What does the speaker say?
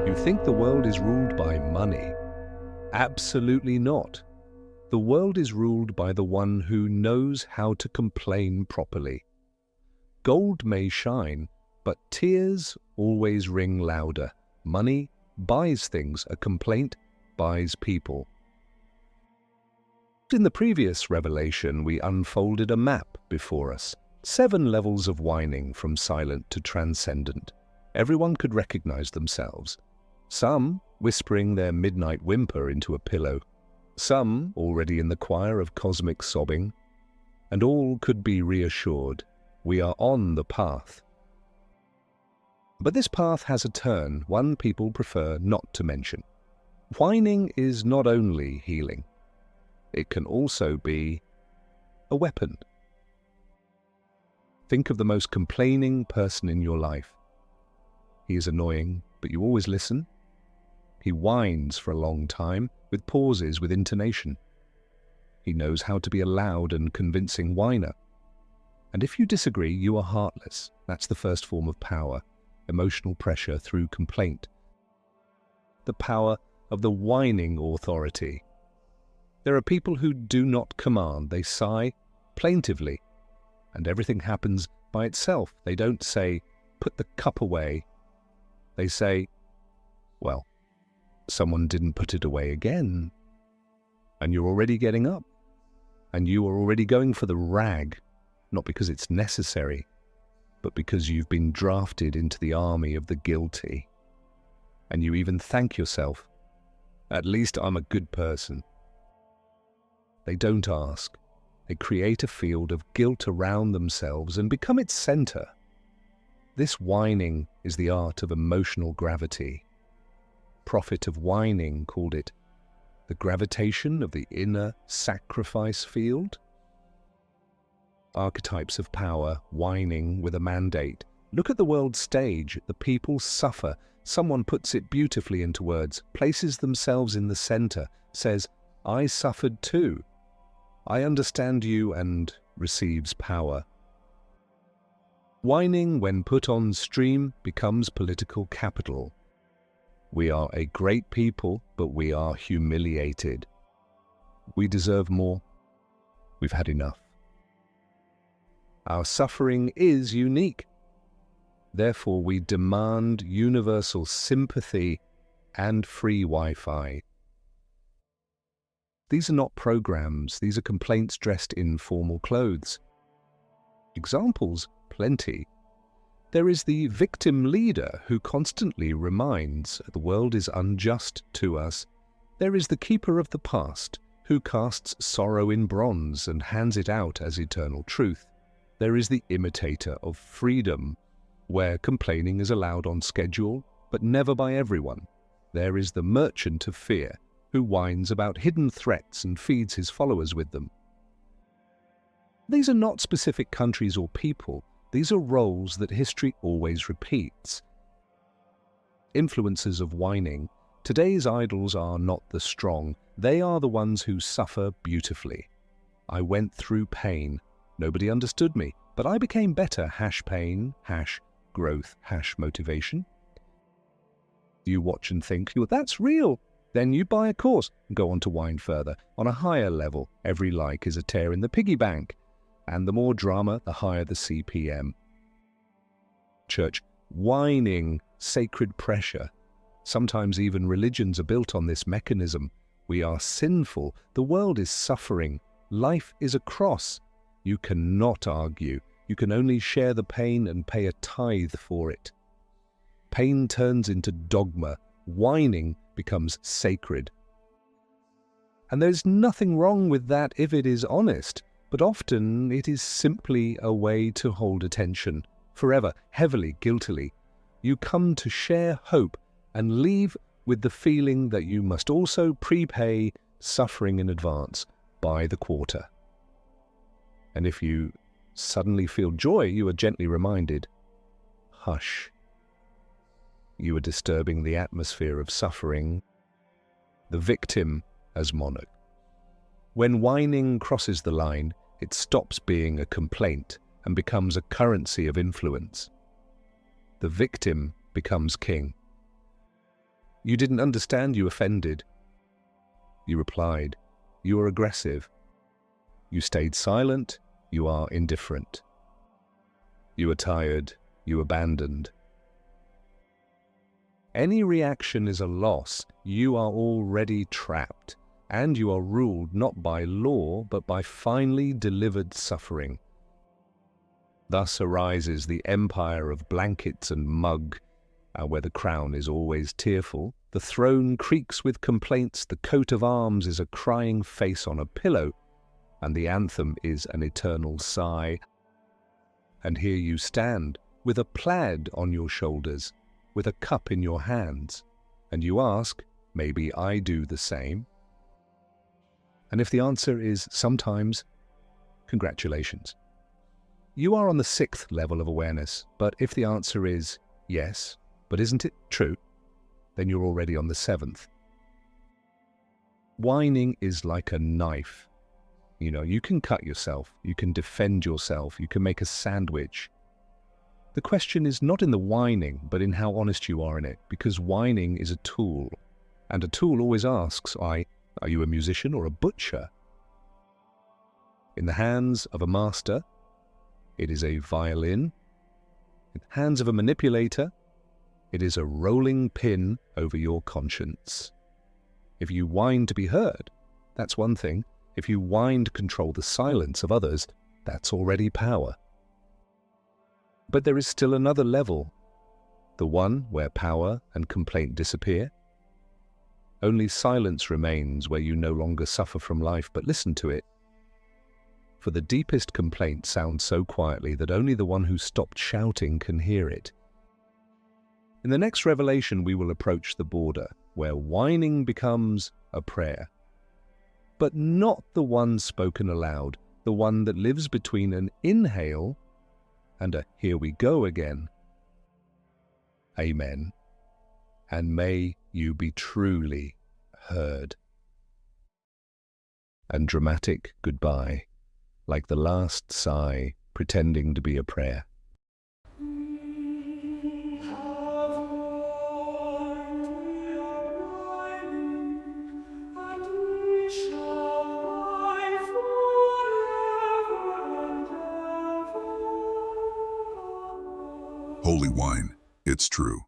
You think the world is ruled by money? Absolutely not. The world is ruled by the one who knows how to complain properly. Gold may shine, but tears always ring louder. Money buys things. A complaint buys people. In the previous revelation, we unfolded a map before us. 7 levels of whining from silent to transcendent. Everyone could recognize themselves. Some whispering their midnight whimper into a pillow. Some already in the choir of cosmic sobbing. And all could be reassured. We are on the path. But this path has a turn, one people prefer not to mention. Whining is not only healing. It can also be a weapon. Think of the most complaining person in your life. He is annoying, but you always listen. He whines for a long time, with pauses, with intonation. He knows how to be a loud and convincing whiner. And if you disagree, you are heartless. That's the first form of power, emotional pressure through complaint. The power of the Whining Authority. There are people who do not command. They sigh plaintively, and everything happens by itself. They don't say, "Put the cup away." They say, "Well, someone didn't put it away again." And you're already getting up. And you are already going for the rag, not because it's necessary, but because you've been drafted into the army of the guilty. And you even thank yourself. At least I'm a good person. They don't ask. They create a field of guilt around themselves and become its center. This whining is the art of emotional gravity. Prophet of Whining called it the gravitation of the inner sacrifice field. Archetypes of power, whining with a mandate. Look at the world stage. The people suffer. Someone puts it beautifully into words, places themselves in the center, says, "I suffered too. I understand you," and receives power. Whining, when put on stream, becomes political capital. We are a great people, but we are humiliated. We deserve more. We've had enough. Our suffering is unique. Therefore, we demand universal sympathy and free Wi-Fi. These are not programs. These are complaints dressed in formal clothes. Examples, plenty. There is the victim leader who constantly reminds the world is unjust to us. There is the keeper of the past who casts sorrow in bronze and hands it out as eternal truth. There is the imitator of freedom, where complaining is allowed on schedule, but never by everyone. There is the merchant of fear, who whines about hidden threats and feeds his followers with them. These are not specific countries or people. These are roles that history always repeats. Influences of whining. Today's idols are not the strong. They are the ones who suffer beautifully. I went through pain. Nobody understood me, but I became better. #pain, #growth, #motivation. You watch and think, "Well, that's real." Then you buy a course and go on to whine further. On a higher level, every like is a tear in the piggy bank. And the more drama, the higher the CPM. Church, whining, sacred pressure. Sometimes even religions are built on this mechanism. We are sinful. The world is suffering. Life is a cross. You cannot argue. You can only share the pain and pay a tithe for it. Pain turns into dogma. Whining becomes sacred. And there's nothing wrong with that if it is honest. But often it is simply a way to hold attention, forever, heavily, guiltily. You come to share hope and leave with the feeling that you must also prepay suffering in advance by the quarter. And if you suddenly feel joy, you are gently reminded, hush. You are disturbing the atmosphere of suffering, the victim as monarch. When whining crosses the line, it stops being a complaint and becomes a currency of influence. The victim becomes king. You didn't understand, you offended. You replied, you are aggressive. You stayed silent, you are indifferent. You are tired, you abandoned. Any reaction is a loss. You are already trapped, and you are ruled not by law, but by finely delivered suffering. Thus arises the empire of blankets and mug, where the crown is always tearful, the throne creaks with complaints, the coat of arms is a crying face on a pillow, and the anthem is an eternal sigh. And here you stand, with a plaid on your shoulders, with a cup in your hands, and you ask, maybe I do the same? And if the answer is sometimes, congratulations. You are on the 6th level of awareness, but if the answer is yes, but isn't it true, then you're already on the 7th. Whining is like a knife. You can cut yourself, you can defend yourself, you can make a sandwich. The question is not in the whining, but in how honest you are in it, because whining is a tool, and a tool always asks, are you a musician or a butcher? In the hands of a master, it is a violin. In the hands of a manipulator, it is a rolling pin over your conscience. If you whine to be heard, that's one thing. If you whine to control the silence of others, that's already power. But there is still another level, the one where power and complaint disappear. Only silence remains where you no longer suffer from life but listen to it. For the deepest complaint sounds so quietly that only the one who stopped shouting can hear it. In the next revelation we will approach the border where whining becomes a prayer. But not the one spoken aloud, the one that lives between an inhale and a here we go again. Amen. And may you be truly heard. And dramatic goodbye, like the last sigh pretending to be a prayer. Holy wine, it's true.